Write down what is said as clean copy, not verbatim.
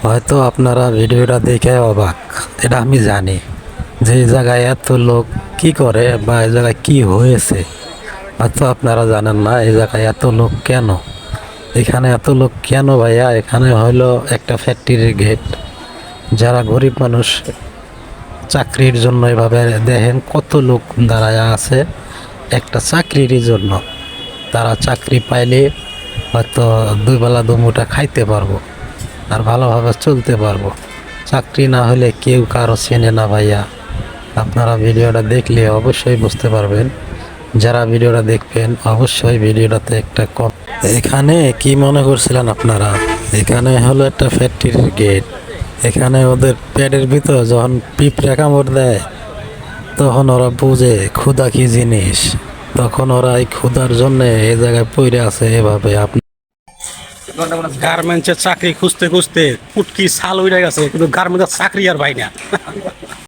হয়তো আপনারা ভিডিওটা দেখে অবাক, এটা আমি জানি যে এই জায়গায় এত লোক কি করে বা এই জায়গায় কি হয়েছে। হয়তো আপনারা জানেন না এই জায়গায় এত লোক কেন, এখানে এত লোক কেন ভাইয়া। এখানে হলো একটা ফ্যাক্টরির গেট। যারা গরিব মানুষ চাকরির জন্য এভাবে দেখেন কত লোক দাঁড়ায় আছে একটা চাকরির জন্য। তারা চাকরি পাইলে হয়তো দুই বেলা দুমুঠা খাইতে পারবো আর ভালোভাবে চলতে পারবো। চাকরি না হলে কেউ কারো চেনে না ভাইয়া। আপনারা ভিডিওটা দেখলে অবশ্যই বুঝতে পারবেন। যারা ভিডিওটা দেখবেন অবশ্যই ভিডিওটাতে একটা কম। এখানে কি মনে করছিলেন আপনারা? এখানে হলো একটা ফ্যাক্টরির গেট। এখানে ওদের পেটের ভিতর যখন পিঁপড়া কামড় দেয় তখন ওরা বুঝে ক্ষুধা কি জিনিস। তখন ওরা এই ক্ষুধার জন্য এই জায়গায় পড়ে আছে এভাবে। গার্মেন্টসের চাকরি খুঁজতে খুঁজতে পুটকি ছাল উড়ে গেছে, কিন্তু গার্মেন্টসের চাকরি আর পাই না।